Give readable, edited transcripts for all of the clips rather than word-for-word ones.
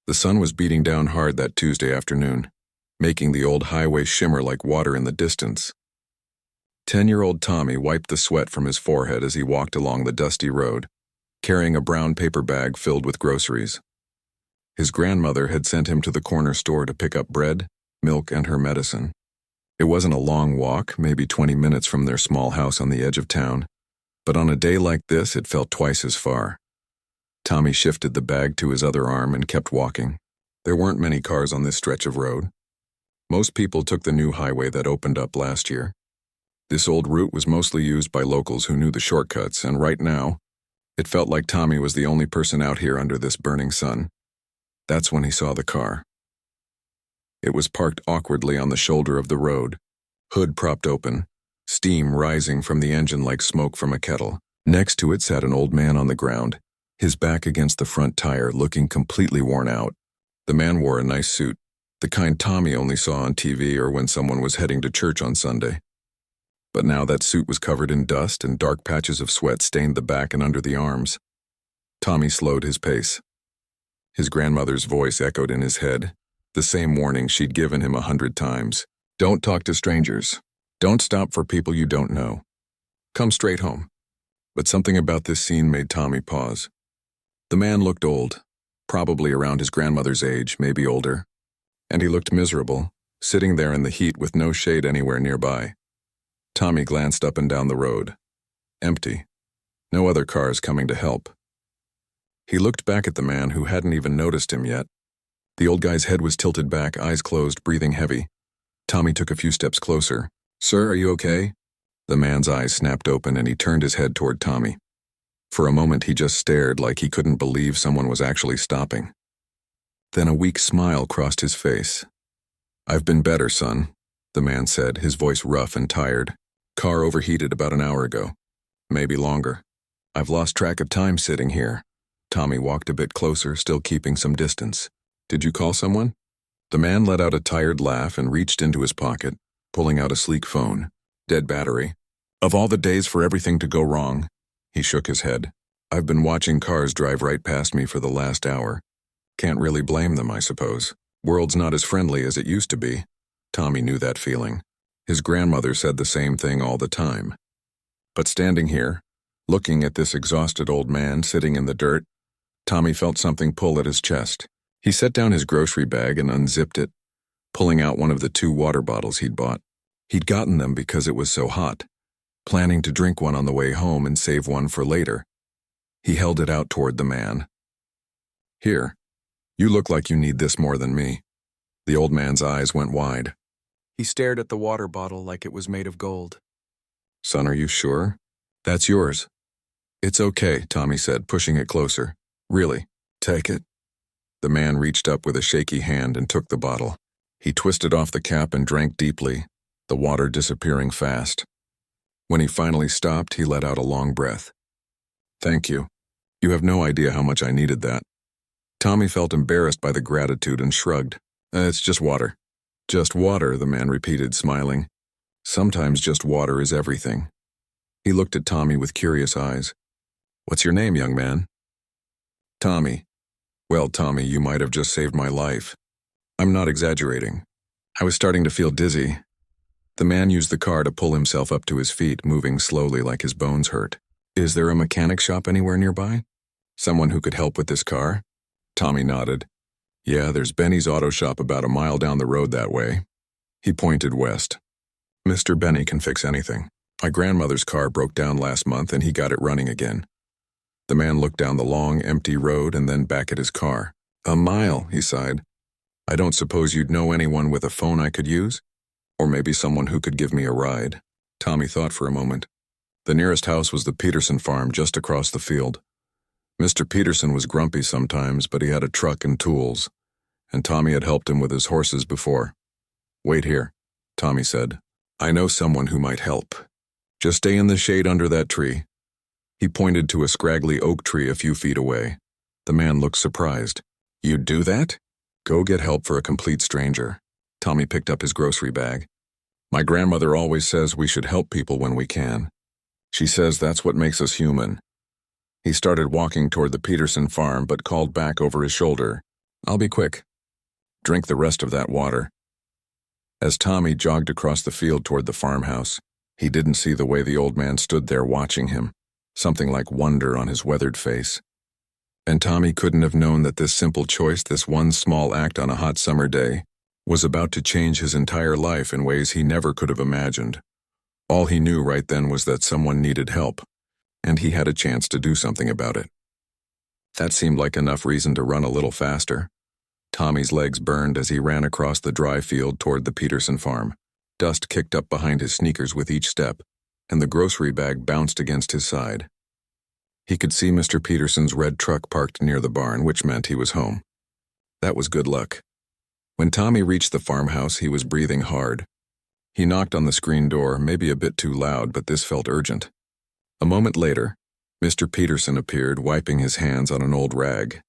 The sun was beating down hard that Tuesday afternoon, making the old highway shimmer like water in the distance. 10-year-old Tommy wiped the sweat from his forehead as he walked along the dusty road, carrying a brown paper bag filled with groceries. His grandmother had sent him to the corner store to pick up bread, milk, and her medicine. It wasn't a long walk, maybe 20 minutes from their small house on the edge of town, but on a day like this it felt twice as far. Tommy shifted the bag to his other arm and kept walking. There weren't many cars on this stretch of road. Most people took the new highway that opened up last year. This old route was mostly used by locals who knew the shortcuts, and right now, it felt like Tommy was the only person out here under this burning sun. That's when he saw the car. It was parked awkwardly on the shoulder of the road, hood propped open, steam rising from the engine like smoke from a kettle. Next to it sat an old man on the ground, his back against the front tire, looking completely worn out. The man wore a nice suit, the kind Tommy only saw on TV or when someone was heading to church on Sunday. But now that suit was covered in dust and dark patches of sweat stained the back and under the arms. Tommy slowed his pace. His grandmother's voice echoed in his head, the same warning she'd given him 100 times. Don't talk to strangers. Don't stop for people you don't know. Come straight home. But something about this scene made Tommy pause. The man looked old, probably around his grandmother's age, maybe older. And he looked miserable, sitting there in the heat with no shade anywhere nearby. Tommy glanced up and down the road. Empty. No other cars coming to help. He looked back at the man who hadn't even noticed him yet. The old guy's head was tilted back, eyes closed, breathing heavy. Tommy took a few steps closer. "Sir, are you okay?" The man's eyes snapped open and he turned his head toward Tommy. For a moment he just stared like he couldn't believe someone was actually stopping. Then a weak smile crossed his face. "I've been better, son," the man said, his voice rough and tired. "Car overheated about an hour ago. Maybe longer. I've lost track of time sitting here." Tommy walked a bit closer, still keeping some distance. "Did you call someone?" The man let out a tired laugh and reached into his pocket, pulling out a sleek phone. "Dead battery. Of all the days for everything to go wrong." He shook his head. "I've been watching cars drive right past me for the last hour. Can't really blame them, I suppose. World's not as friendly as it used to be." Tommy knew that feeling. His grandmother said the same thing all the time. But standing here, looking at this exhausted old man sitting in the dirt, Tommy felt something pull at his chest. He set down his grocery bag and unzipped it, pulling out one of the 2 water bottles he'd bought. He'd gotten them because it was so hot, planning to drink one on the way home and save one for later. He held it out toward the man. "Here, you look like you need this more than me." The old man's eyes went wide. He stared at the water bottle like it was made of gold. "Son, are you sure? That's yours." "It's okay," Tommy said, pushing it closer. "Really, take it." The man reached up with a shaky hand and took the bottle. He twisted off the cap and drank deeply, the water disappearing fast. When he finally stopped, he let out a long breath. "Thank you. You have no idea how much I needed that." Tommy felt embarrassed by the gratitude and shrugged. "It's just water." "Just water," the man repeated, smiling. "Sometimes just water is everything." He looked at Tommy with curious eyes. "What's your name, young man?" "Tommy." "Well, Tommy, you might have just saved my life. I'm not exaggerating. I was starting to feel dizzy." The man used the car to pull himself up to his feet, moving slowly like his bones hurt. "Is there a mechanic shop anywhere nearby? Someone who could help with this car?" Tommy nodded. "Yeah, there's Benny's auto shop about a mile down the road that way." He pointed west. "Mr. Benny can fix anything. My grandmother's car broke down last month and he got it running again." The man looked down the long, empty road and then back at his car. "A mile," he sighed. "I don't suppose you'd know anyone with a phone I could use? Or maybe someone who could give me a ride?" Tommy thought for a moment. The nearest house was the Peterson farm just across the field. Mr. Peterson was grumpy sometimes, but he had a truck and tools, and Tommy had helped him with his horses before. "Wait here," Tommy said. "I know someone who might help. Just stay in the shade under that tree." He pointed to a scraggly oak tree a few feet away. The man looked surprised. "You'd do that?" "Go get help for a complete stranger." Tommy picked up his grocery bag. "My grandmother always says we should help people when we can. She says that's what makes us human." He started walking toward the Peterson farm but called back over his shoulder. I'll be quick. Drink the rest of that water." As Tommy jogged across the field toward the farmhouse, he didn't see the way the old man stood there watching him, something like wonder on his weathered face. And Tommy couldn't have known that this simple choice, this one small act on a hot summer day, was about to change his entire life in ways he never could have imagined. All he knew right then was that someone needed help, and he had a chance to do something about it. That seemed like enough reason to run a little faster. Tommy's legs burned as he ran across the dry field toward the Peterson farm. Dust kicked up behind his sneakers with each step, and the grocery bag bounced against his side. He could see Mr. Peterson's red truck parked near the barn, which meant he was home. That was good luck. When Tommy reached the farmhouse, he was breathing hard. He knocked on the screen door, maybe a bit too loud, but this felt urgent. A moment later, Mr. Peterson appeared, wiping his hands on an old rag.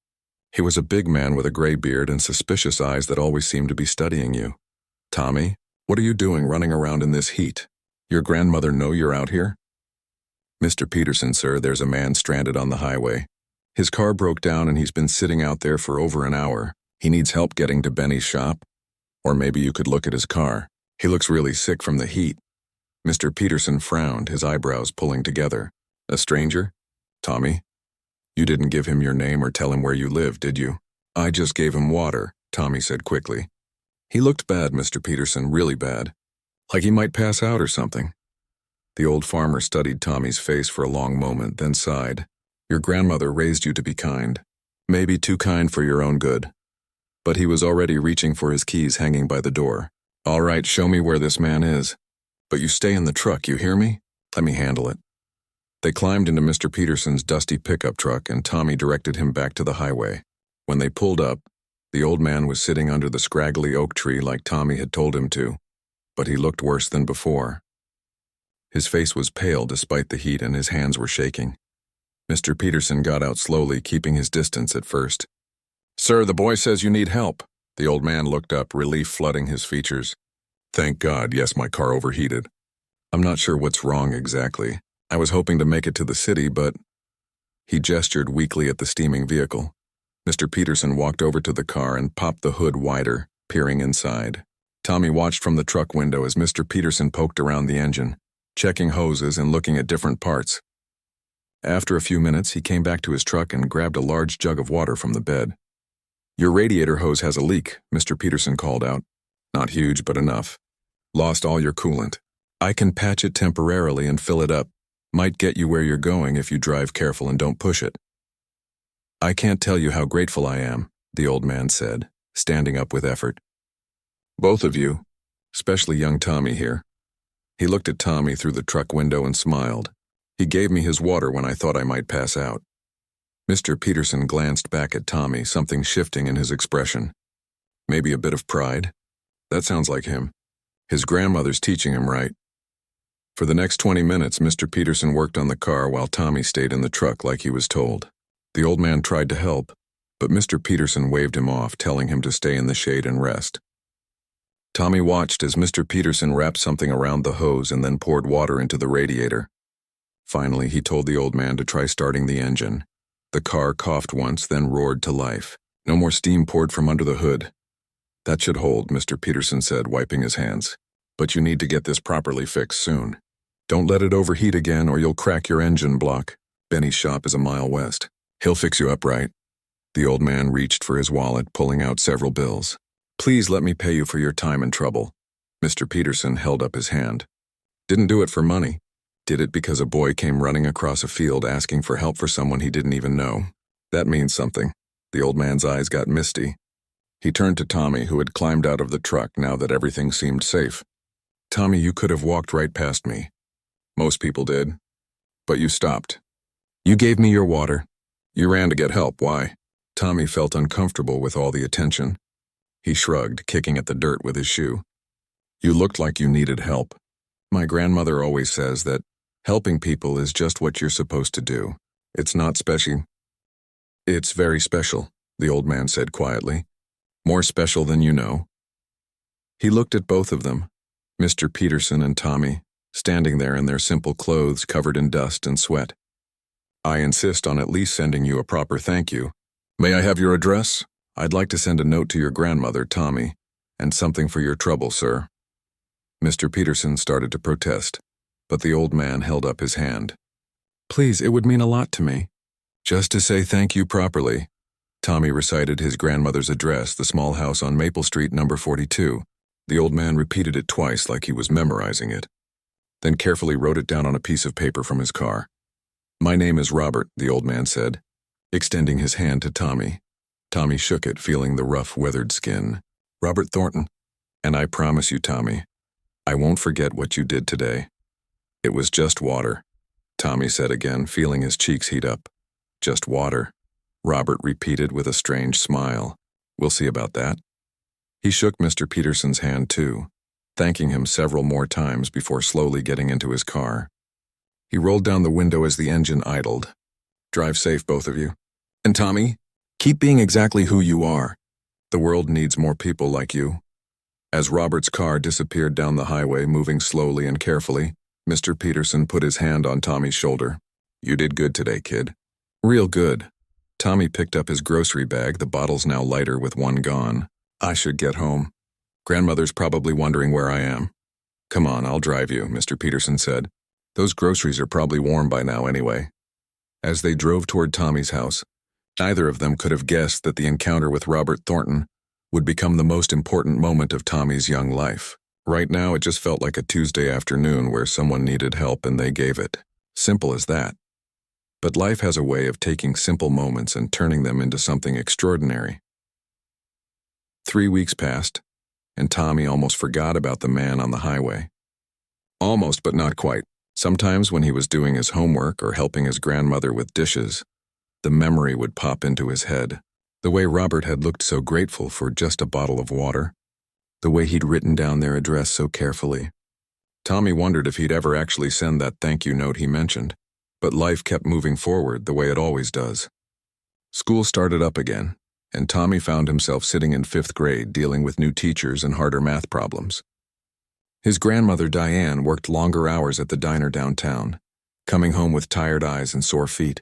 He was a big man with a gray beard and suspicious eyes that always seemed to be studying you. "Tommy, what are you doing running around in this heat? Your grandmother know you're out here?" "Mr. Peterson, sir, there's a man stranded on the highway. His car broke down and he's been sitting out there for over an hour. He needs help getting to Benny's shop. Or maybe you could look at his car. He looks really sick from the heat." Mr. Peterson frowned, his eyebrows pulling together. "A stranger? Tommy? You didn't give him your name or tell him where you live, did you?" "I just gave him water," Tommy said quickly. "He looked bad, Mr. Peterson, really bad. Like he might pass out or something." The old farmer studied Tommy's face for a long moment, then sighed. "Your grandmother raised you to be kind. Maybe too kind for your own good." But he was already reaching for his keys hanging by the door. "All right, show me where this man is. But you stay in the truck, you hear me? Let me handle it." They climbed into Mr. Peterson's dusty pickup truck, and Tommy directed him back to the highway. When they pulled up, the old man was sitting under the scraggly oak tree like Tommy had told him to, but he looked worse than before. His face was pale despite the heat, and his hands were shaking. Mr. Peterson got out slowly, keeping his distance at first. "Sir, the boy says you need help." The old man looked up, relief flooding his features. "Thank God, yes, my car overheated. I'm not sure what's wrong exactly. I was hoping to make it to the city, but..." He gestured weakly at the steaming vehicle. Mr. Peterson walked over to the car and popped the hood wider, peering inside. Tommy watched from the truck window as Mr. Peterson poked around the engine, checking hoses and looking at different parts. After a few minutes, he came back to his truck and grabbed a large jug of water from the bed. "Your radiator hose has a leak," Mr. Peterson called out. "Not huge, but enough. Lost all your coolant. I can patch it temporarily and fill it up. Might get you where you're going if you drive careful and don't push it." "I can't tell you how grateful I am," the old man said, standing up with effort. "Both of you, especially young Tommy here." He looked at Tommy through the truck window and smiled. "He gave me his water when I thought I might pass out." Mr. Peterson glanced back at Tommy, something shifting in his expression. Maybe a bit of pride? That sounds like him. His grandmother's teaching him right. For the next 20 minutes, Mr. Peterson worked on the car while Tommy stayed in the truck like he was told. The old man tried to help, but Mr. Peterson waved him off, telling him to stay in the shade and rest. Tommy watched as Mr. Peterson wrapped something around the hose and then poured water into the radiator. Finally, he told the old man to try starting the engine. The car coughed once, then roared to life. No more steam poured from under the hood. "That should hold," Mr. Peterson said, wiping his hands. "But you need to get this properly fixed soon. Don't let it overheat again or you'll crack your engine block. Benny's shop is a mile west. He'll fix you up right." The old man reached for his wallet, pulling out several bills. "Please let me pay you for your time and trouble." Mr. Peterson held up his hand. "Didn't do it for money. Did it because a boy came running across a field asking for help for someone he didn't even know. That means something." The old man's eyes got misty. He turned to Tommy, who had climbed out of the truck now that everything seemed safe. "Tommy, you could have walked right past me. Most people did. But you stopped. You gave me your water. You ran to get help. Why?" Tommy felt uncomfortable with all the attention. He shrugged, kicking at the dirt with his shoe. "You looked like you needed help. My grandmother always says that helping people is just what you're supposed to do. It's not special." "It's very special," the old man said quietly. "More special than you know." He looked at both of them, Mr. Peterson and Tommy, standing there in their simple clothes covered in dust and sweat. "I insist on at least sending you a proper thank you. May I have your address? I'd like to send a note to your grandmother, Tommy, and something for your trouble, sir. Mr. Peterson started to protest, but the old man held up his hand. Please, it would mean a lot to me. Just to say thank you properly. Tommy recited his grandmother's address, the small house on Maple Street, number 42. The old man repeated it twice like he was memorizing it, then carefully wrote it down on a piece of paper from his car. My name is Robert, the old man said, extending his hand to Tommy. Tommy shook it, feeling the rough, weathered skin. Robert Thornton. And I promise you, Tommy, I won't forget what you did today. It was just water, Tommy said again, feeling his cheeks heat up. Just water, Robert repeated with a strange smile. We'll see about that. He shook Mr. Peterson's hand too, thanking him several more times before slowly getting into his car. He rolled down the window as the engine idled. Drive safe, both of you. And Tommy, keep being exactly who you are. The world needs more people like you. As Robert's car disappeared down the highway, moving slowly and carefully, Mr. Peterson put his hand on Tommy's shoulder. You did good today, kid. Real good. Tommy picked up his grocery bag, the bottles now lighter with one gone. I should get home. Grandmother's probably wondering where I am. Come on, I'll drive you, Mr. Peterson said. Those groceries are probably warm by now anyway. As they drove toward Tommy's house, neither of them could have guessed that the encounter with Robert Thornton would become the most important moment of Tommy's young life. Right now, it just felt like a Tuesday afternoon where someone needed help and they gave it. Simple as that. But life has a way of taking simple moments and turning them into something extraordinary. 3 weeks passed, and Tommy almost forgot about the man on the highway. Almost, but not quite. Sometimes when he was doing his homework or helping his grandmother with dishes, the memory would pop into his head. The way Robert had looked so grateful for just a bottle of water. The way he'd written down their address so carefully. Tommy wondered if he'd ever actually send that thank you note he mentioned, but life kept moving forward the way it always does. School started up again, and Tommy found himself sitting in 5th grade dealing with new teachers and harder math problems. His grandmother, Diane, worked longer hours at the diner downtown, coming home with tired eyes and sore feet.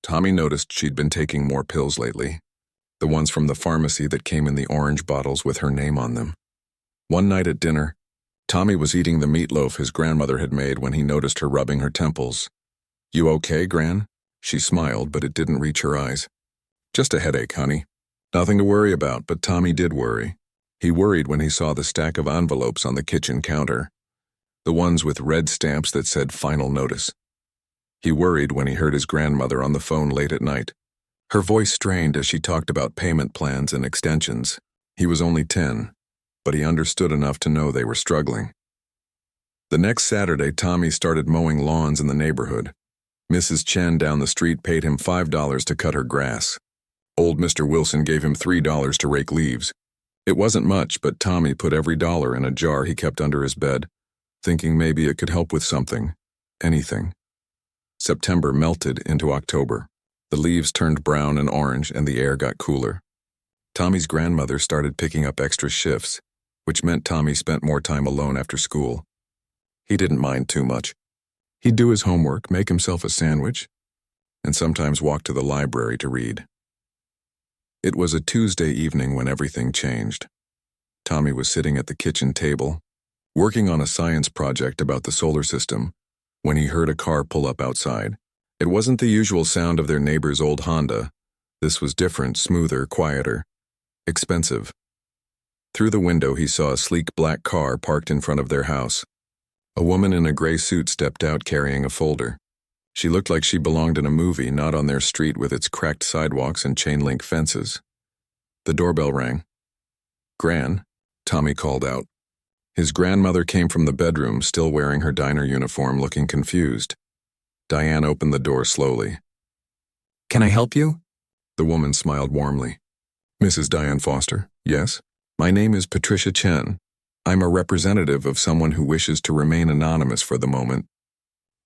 Tommy noticed she'd been taking more pills lately, the ones from the pharmacy that came in the orange bottles with her name on them. One night at dinner, Tommy was eating the meatloaf his grandmother had made when he noticed her rubbing her temples. You okay, Gran? She smiled, but it didn't reach her eyes. Just a headache, honey. Nothing to worry about, but Tommy did worry. He worried when he saw the stack of envelopes on the kitchen counter, the ones with red stamps that said final notice. He worried when he heard his grandmother on the phone late at night. Her voice strained as she talked about payment plans and extensions. He was only 10, but he understood enough to know they were struggling. The next Saturday, Tommy started mowing lawns in the neighborhood. Mrs. Chen down the street paid him $5 to cut her grass. Old Mr. Wilson gave him $3 to rake leaves. It wasn't much, but Tommy put every dollar in a jar he kept under his bed, thinking maybe it could help with something, anything. September melted into October. The leaves turned brown and orange and the air got cooler. Tommy's grandmother started picking up extra shifts, which meant Tommy spent more time alone after school. He didn't mind too much. He'd do his homework, make himself a sandwich, and sometimes walk to the library to read. It was a Tuesday evening when everything changed. Tommy was sitting at the kitchen table, working on a science project about the solar system, when he heard a car pull up outside. It wasn't the usual sound of their neighbor's old Honda. This was different, smoother, quieter, expensive. Through the window, he saw a sleek black car parked in front of their house. A woman in a gray suit stepped out carrying a folder. She looked like she belonged in a movie, not on their street with its cracked sidewalks and chain-link fences. The doorbell rang. Gran, Tommy called out. His grandmother came from the bedroom, still wearing her diner uniform, looking confused. Diane opened the door slowly. Can I help you? The woman smiled warmly. Mrs. Diane Foster, yes? My name is Patricia Chen. I'm a representative of someone who wishes to remain anonymous for the moment.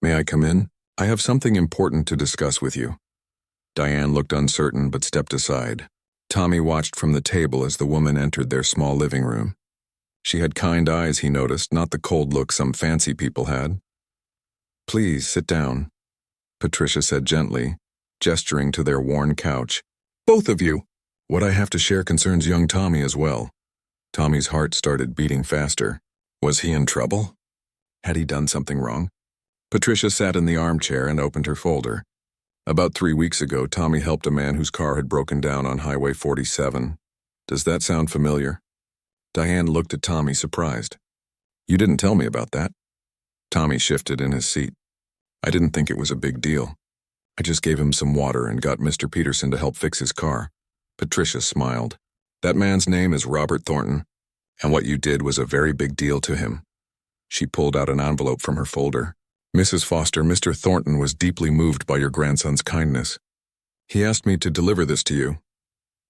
May I come in? I have something important to discuss with you. Diane looked uncertain but stepped aside. Tommy watched from the table as the woman entered their small living room. She had kind eyes, he noticed, not the cold look some fancy people had. Please, sit down, Patricia said gently, gesturing to their worn couch. Both of you! What I have to share concerns young Tommy as well. Tommy's heart started beating faster. Was he in trouble? Had he done something wrong? Patricia sat in the armchair and opened her folder. About 3 weeks ago, Tommy helped a man whose car had broken down on Highway 47. Does that sound familiar? Diane looked at Tommy, surprised. You didn't tell me about that. Tommy shifted in his seat. I didn't think it was a big deal. I just gave him some water and got Mr. Peterson to help fix his car. Patricia smiled. That man's name is Robert Thornton, and what you did was a very big deal to him. She pulled out an envelope from her folder. Mrs. Foster, Mr. Thornton was deeply moved by your grandson's kindness. He asked me to deliver this to you.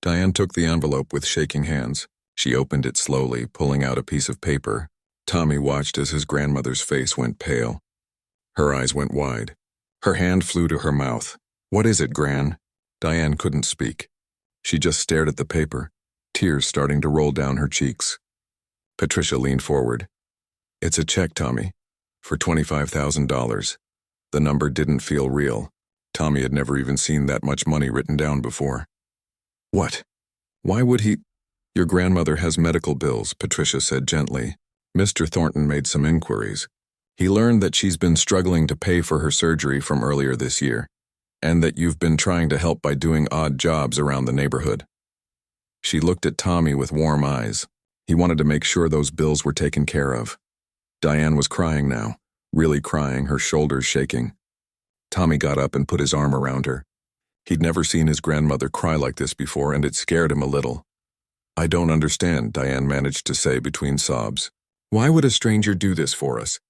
Diane took the envelope with shaking hands. She opened it slowly, pulling out a piece of paper. Tommy watched as his grandmother's face went pale. Her eyes went wide. Her hand flew to her mouth. What is it, Gran? Diane couldn't speak. She just stared at the paper, tears starting to roll down her cheeks. Patricia leaned forward. It's a check, Tommy, for $25,000. The number didn't feel real. Tommy had never even seen that much money written down before. What? Why would he? Your grandmother has medical bills, Patricia said gently. Mr. Thornton made some inquiries. He learned that she's been struggling to pay for her surgery from earlier this year, and that you've been trying to help by doing odd jobs around the neighborhood. She looked at Tommy with warm eyes. He wanted to make sure those bills were taken care of. Diane was crying now, really crying, her shoulders shaking. Tommy got up and put his arm around her. He'd never seen his grandmother cry like this before, and it scared him a little. I don't understand, Diane managed to say between sobs. Why would a stranger do this for us?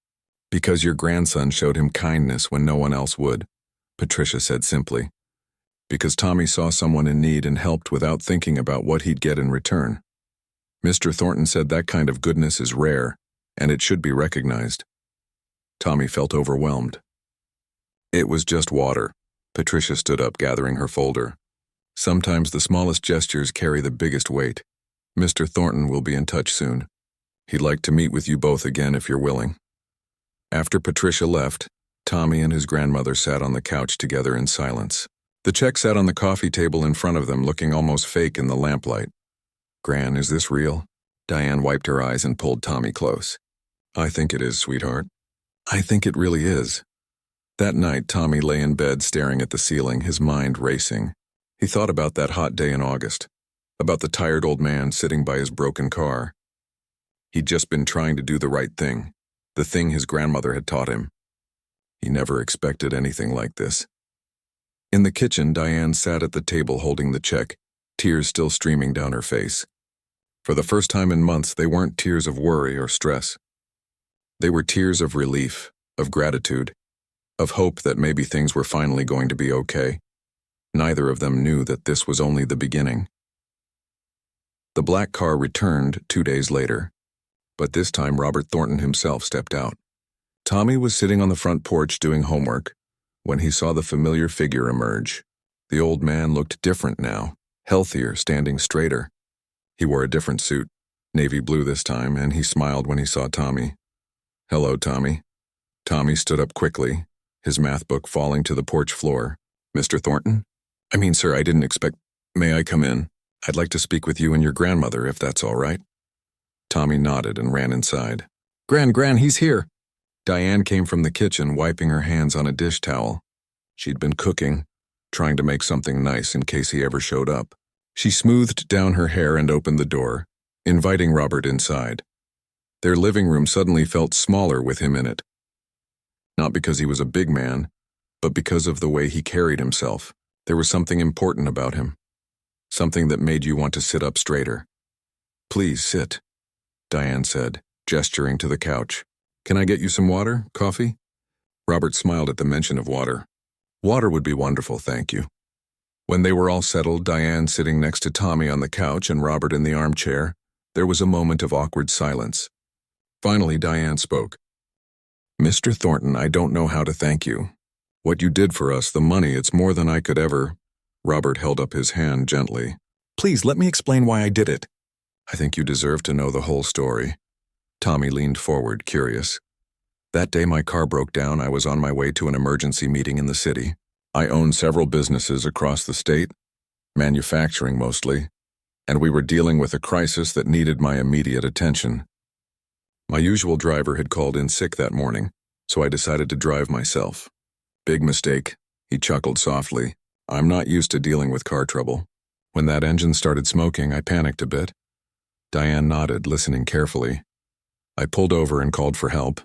Because your grandson showed him kindness when no one else would, Patricia said simply. Because Tommy saw someone in need and helped without thinking about what he'd get in return. Mr. Thornton said that kind of goodness is rare, and it should be recognized. Tommy felt overwhelmed. It was just water. Patricia stood up, gathering her folder. Sometimes the smallest gestures carry the biggest weight. Mr. Thornton will be in touch soon. He'd like to meet with you both again if you're willing. After Patricia left, Tommy and his grandmother sat on the couch together in silence. The check sat on the coffee table in front of them, looking almost fake in the lamplight. Gran, is this real? Diane wiped her eyes and pulled Tommy close. I think it is, sweetheart. I think it really is. That night, Tommy lay in bed staring at the ceiling, his mind racing. He thought about that hot day in August, about the tired old man sitting by his broken car. He'd just been trying to do the right thing, the thing his grandmother had taught him. He never expected anything like this. In the kitchen, Diane sat at the table holding the check, tears still streaming down her face. For the first time in months, they weren't tears of worry or stress. They were tears of relief, of gratitude, of hope that maybe things were finally going to be okay. Neither of them knew that this was only the beginning. The black car returned 2 days later, but this time Robert Thornton himself stepped out. Tommy was sitting on the front porch doing homework when he saw the familiar figure emerge. The old man looked different now, healthier, standing straighter. He wore a different suit, navy blue this time, and he smiled when he saw Tommy. Hello, Tommy. Tommy stood up quickly, his math book falling to the porch floor. Mr. Thornton? I mean, sir, I didn't expect... May I come in? I'd like to speak with you and your grandmother, if that's all right. Tommy nodded and ran inside. Gran, he's here. Diane came from the kitchen, wiping her hands on a dish towel. She'd been cooking, trying to make something nice in case he ever showed up. She smoothed down her hair and opened the door, inviting Robert inside. Their living room suddenly felt smaller with him in it. Not because he was a big man, but because of the way he carried himself. There was something important about him. Something that made you want to sit up straighter. Please sit, Diane said, gesturing to the couch. Can I get you some water? Coffee? Robert smiled at the mention of water. Water would be wonderful, thank you. When they were all settled, Diane sitting next to Tommy on the couch and Robert in the armchair, there was a moment of awkward silence. Finally, Diane spoke. Mr. Thornton, I don't know how to thank you. What you did for us, the money, it's more than I could ever... Robert held up his hand gently. Please, let me explain why I did it. I think you deserve to know the whole story. Tommy leaned forward, curious. That day my car broke down, I was on my way to an emergency meeting in the city. I own several businesses across the state, manufacturing mostly, and we were dealing with a crisis that needed my immediate attention. My usual driver had called in sick that morning, so I decided to drive myself. Big mistake, he chuckled softly. I'm not used to dealing with car trouble. When that engine started smoking, I panicked a bit. Diane nodded, listening carefully. I pulled over and called for help,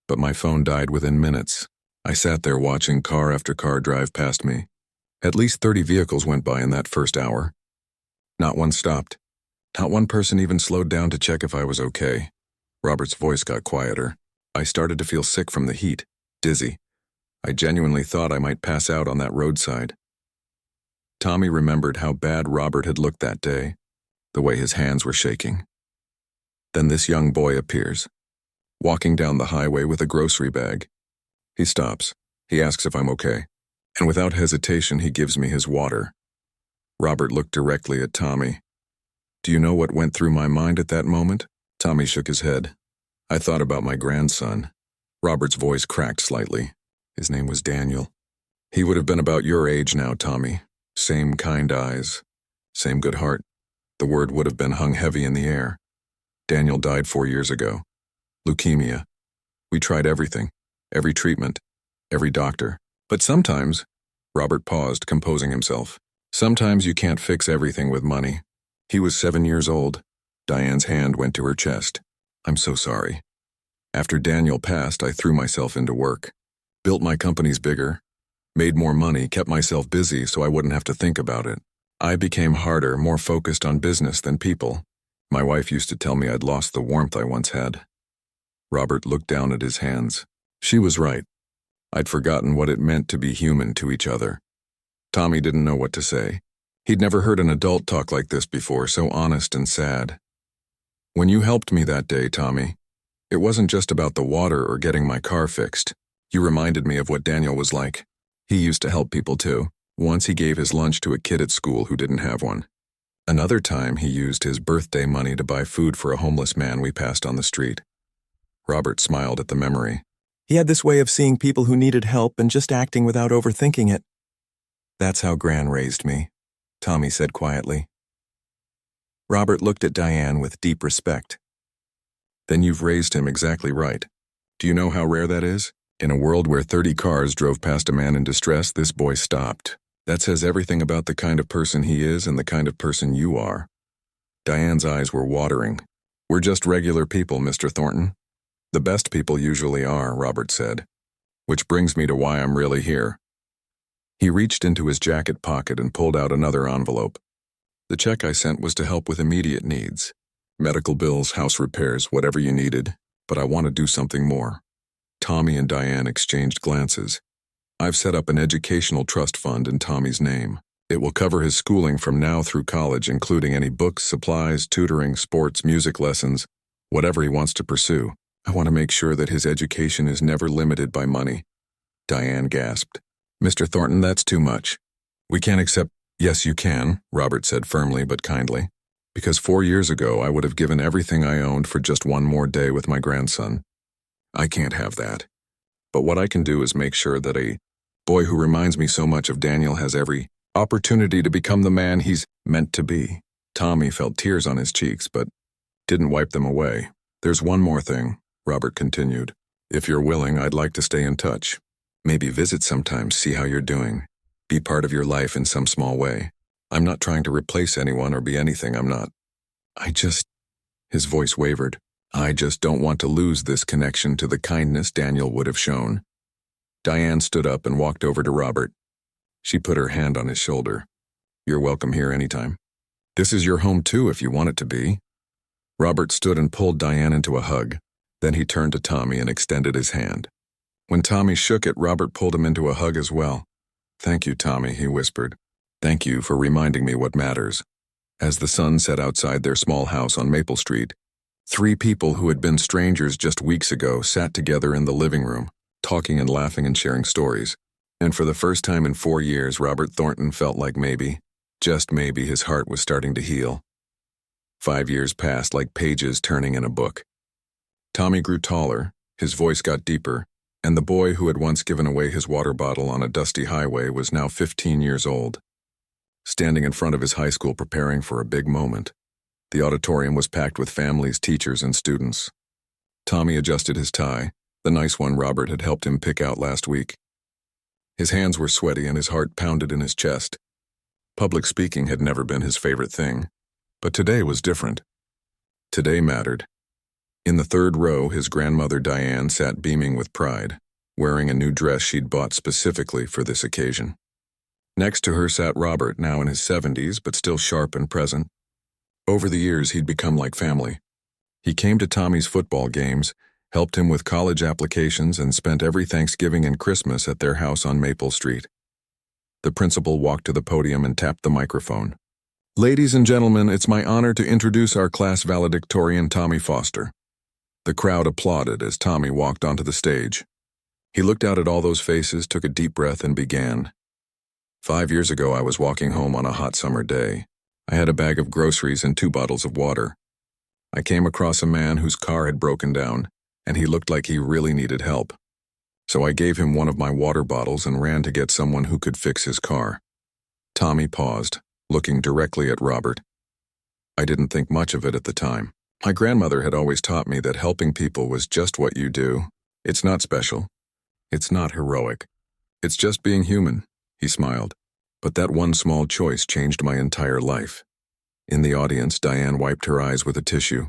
but my phone died within minutes. I sat there watching car after car drive past me. At least 30 vehicles went by in that first hour. Not one stopped. Not one person even slowed down to check if I was okay. Robert's voice got quieter. I started to feel sick from the heat, dizzy. I genuinely thought I might pass out on that roadside. Tommy remembered how bad Robert had looked that day, the way his hands were shaking. Then this young boy appears, walking down the highway with a grocery bag. He stops. He asks if I'm okay, and without hesitation he gives me his water. Robert looked directly at Tommy. Do you know what went through my mind at that moment? Tommy shook his head. I thought about my grandson. Robert's voice cracked slightly. His name was Daniel. He would have been about your age now, Tommy. Same kind eyes, same good heart. The word would have been hung heavy in the air. Daniel died 4 years ago. Leukemia. We tried everything, every treatment, every doctor. But sometimes, Robert paused, composing himself. Sometimes you can't fix everything with money. He was 7 years old. Diane's hand went to her chest. I'm so sorry. After Daniel passed, I threw myself into work. Built my companies bigger. Made more money, kept myself busy so I wouldn't have to think about it. I became harder, more focused on business than people. My wife used to tell me I'd lost the warmth I once had. Robert looked down at his hands. She was right. I'd forgotten what it meant to be human to each other. Tommy didn't know what to say. He'd never heard an adult talk like this before, so honest and sad. When you helped me that day, Tommy, it wasn't just about the water or getting my car fixed. You reminded me of what Daniel was like. He used to help people too. Once he gave his lunch to a kid at school who didn't have one. Another time he used his birthday money to buy food for a homeless man we passed on the street. Robert smiled at the memory. He had this way of seeing people who needed help and just acting without overthinking it. That's how Gran raised me, Tommy said quietly. Robert looked at Diane with deep respect. Then you've raised him exactly right. Do you know how rare that is? In a world where 30 cars drove past a man in distress, this boy stopped. That says everything about the kind of person he is and the kind of person you are. Diane's eyes were watering. We're just regular people, Mr. Thornton. The best people usually are, Robert said. Which brings me to why I'm really here. He reached into his jacket pocket and pulled out another envelope. The check I sent was to help with immediate needs. Medical bills, house repairs, whatever you needed. But I want to do something more. Tommy and Diane exchanged glances. I've set up an educational trust fund in Tommy's name. It will cover his schooling from now through college, including any books, supplies, tutoring, sports, music lessons, whatever he wants to pursue. I want to make sure that his education is never limited by money. Diane gasped. Mr. Thornton, that's too much. We can't accept. Yes, you can, Robert said firmly but kindly. Because 4 years ago I would have given everything I owned for just one more day with my grandson. I can't have that. But what I can do is make sure that a boy who reminds me so much of Daniel has every opportunity to become the man he's meant to be. Tommy felt tears on his cheeks, but didn't wipe them away. There's one more thing, Robert continued. If you're willing, I'd like to stay in touch. Maybe visit sometimes, see how you're doing. Be part of your life in some small way. I'm not trying to replace anyone or be anything I'm not. His voice wavered. I just don't want to lose this connection to the kindness Daniel would have shown. Diane stood up and walked over to Robert. She put her hand on his shoulder. You're welcome here anytime. This is your home too if you want it to be. Robert stood and pulled Diane into a hug. Then he turned to Tommy and extended his hand. When Tommy shook it, Robert pulled him into a hug as well. Thank you, Tommy, he whispered. Thank you for reminding me what matters. As the sun set outside their small house on Maple Street, 3 people who had been strangers just weeks ago sat together in the living room, talking and laughing and sharing stories. And for the first time in 4 years, Robert Thornton felt like maybe, just maybe, his heart was starting to heal. 5 years passed like pages turning in a book. Tommy grew taller, his voice got deeper, and the boy who had once given away his water bottle on a dusty highway was now 15 years old. standing in front of his high school preparing for a big moment. The auditorium was packed with families, teachers, and students. Tommy adjusted his tie, the nice one Robert had helped him pick out last week. His hands were sweaty and his heart pounded in his chest. Public speaking had never been his favorite thing, but today was different. Today mattered. In the third row, his grandmother Diane sat beaming with pride, wearing a new dress she'd bought specifically for this occasion. Next to her sat Robert, now in his 70s, but still sharp and present. Over the years, he'd become like family. He came to Tommy's football games, helped him with college applications, and spent every Thanksgiving and Christmas at their house on Maple Street. The principal walked to the podium and tapped the microphone. "Ladies and gentlemen, it's my honor to introduce our class valedictorian, Tommy Foster." The crowd applauded as Tommy walked onto the stage. He looked out at all those faces, took a deep breath, and began. 5 years ago, I was walking home on a hot summer day. I had a bag of groceries and 2 bottles of water. I came across a man whose car had broken down, and he looked like he really needed help. So I gave him one of my water bottles and ran to get someone who could fix his car. Tommy paused, looking directly at Robert. I didn't think much of it at the time. My grandmother had always taught me that helping people was just what you do. It's not special. It's not heroic. It's just being human, he smiled. But that one small choice changed my entire life. In the audience, Diane wiped her eyes with a tissue.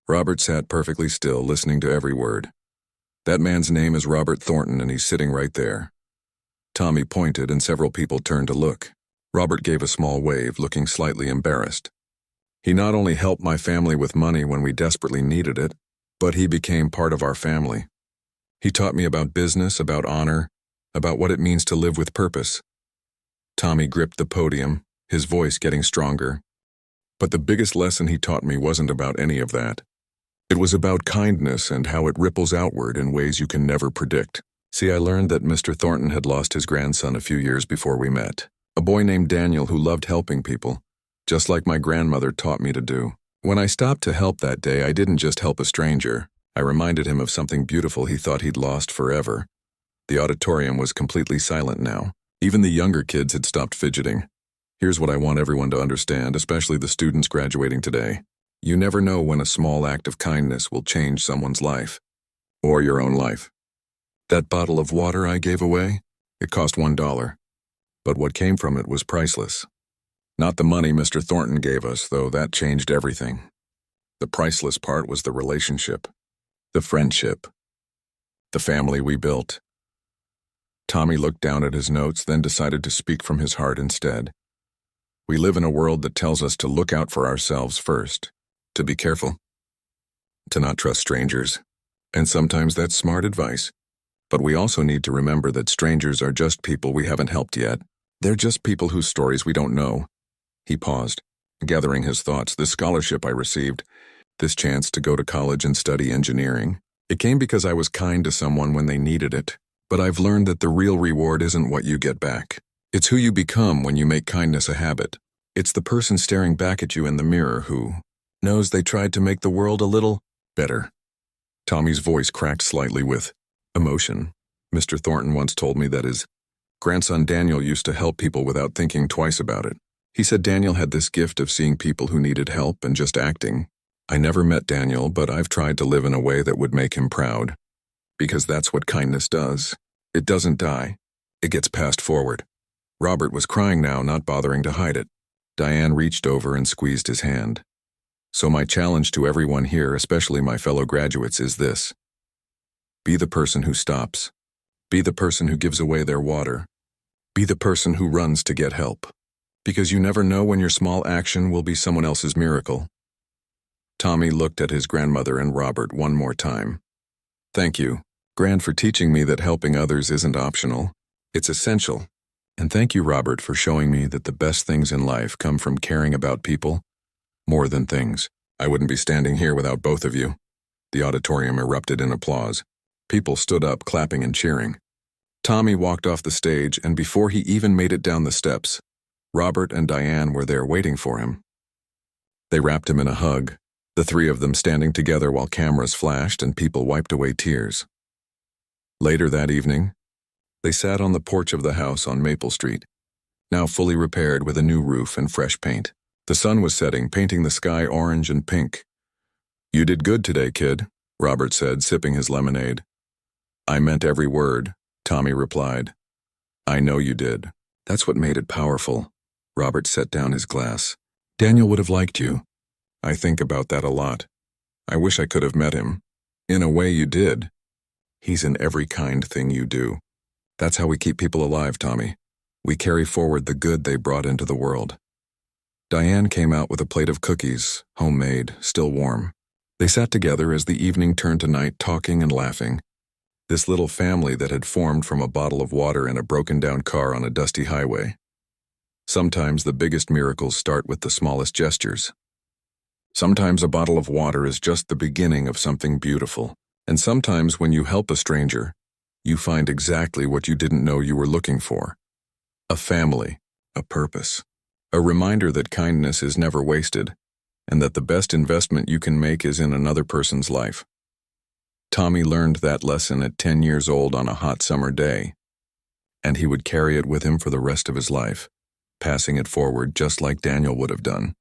Robert sat perfectly still, listening to every word. That man's name is Robert Thornton, and he's sitting right there. Tommy pointed, and several people turned to look. Robert gave a small wave, looking slightly embarrassed. He not only helped my family with money when we desperately needed it, but he became part of our family. He taught me about business, about honor, about what it means to live with purpose. Tommy gripped the podium, his voice getting stronger. But the biggest lesson he taught me wasn't about any of that. It was about kindness and how it ripples outward in ways you can never predict. See, I learned that Mr. Thornton had lost his grandson a few years before we met. A boy named Daniel who loved helping people, just like my grandmother taught me to do. When I stopped to help that day, I didn't just help a stranger. I reminded him of something beautiful he thought he'd lost forever. The auditorium was completely silent now. Even the younger kids had stopped fidgeting. Here's what I want everyone to understand, especially the students graduating today. You never know when a small act of kindness will change someone's life. Or your own life. That bottle of water I gave away, it cost $1. But what came from it was priceless. Not the money Mr. Thornton gave us, though that changed everything. The priceless part was the relationship, the friendship, the family we built. Tommy looked down at his notes, then decided to speak from his heart instead. We live in a world that tells us to look out for ourselves first, to be careful, to not trust strangers, and sometimes that's smart advice. But we also need to remember that strangers are just people we haven't helped yet. They're just people whose stories we don't know. He paused, gathering his thoughts. This scholarship I received, this chance to go to college and study engineering, it came because I was kind to someone when they needed it. But I've learned that the real reward isn't what you get back. It's who you become when you make kindness a habit. It's the person staring back at you in the mirror who knows they tried to make the world a little better. Tommy's voice cracked slightly with emotion. Mr. Thornton once told me that his grandson Daniel used to help people without thinking twice about it. He said Daniel had this gift of seeing people who needed help and just acting. I never met Daniel, but I've tried to live in a way that would make him proud. Because that's what kindness does. It doesn't die. It gets passed forward. Robert was crying now, not bothering to hide it. Diane reached over and squeezed his hand. So my challenge to everyone here, especially my fellow graduates, is this. Be the person who stops. Be the person who gives away their water. Be the person who runs to get help. Because you never know when your small action will be someone else's miracle. Tommy looked at his grandmother and Robert one more time. Thank you, Grand, for teaching me that helping others isn't optional. It's essential. And thank you, Robert, for showing me that the best things in life come from caring about people more than things. I wouldn't be standing here without both of you. The auditorium erupted in applause. People stood up, clapping and cheering. Tommy walked off the stage, and before he even made it down the steps, Robert and Diane were there waiting for him. They wrapped him in a hug, the three of them standing together while cameras flashed and people wiped away tears. Later that evening, they sat on the porch of the house on Maple Street, now fully repaired with a new roof and fresh paint. The sun was setting, painting the sky orange and pink. "You did good today, kid," Robert said, sipping his lemonade. "I meant every word," Tommy replied. "I know you did. That's what made it powerful." Robert set down his glass. "Daniel would have liked you." "I think about that a lot. I wish I could have met him." "In a way you did. He's in every kind thing you do. That's how we keep people alive, Tommy. We carry forward the good they brought into the world." Diane came out with a plate of cookies, homemade, still warm. They sat together as the evening turned to night, talking and laughing. This little family that had formed from a bottle of water and a broken-down car on a dusty highway. Sometimes the biggest miracles start with the smallest gestures. Sometimes a bottle of water is just the beginning of something beautiful. And sometimes when you help a stranger, you find exactly what you didn't know you were looking for. A family, a purpose, a reminder that kindness is never wasted, and that the best investment you can make is in another person's life. Tommy learned that lesson at 10 years old on a hot summer day, and he would carry it with him for the rest of his life, passing it forward just like Daniel would have done.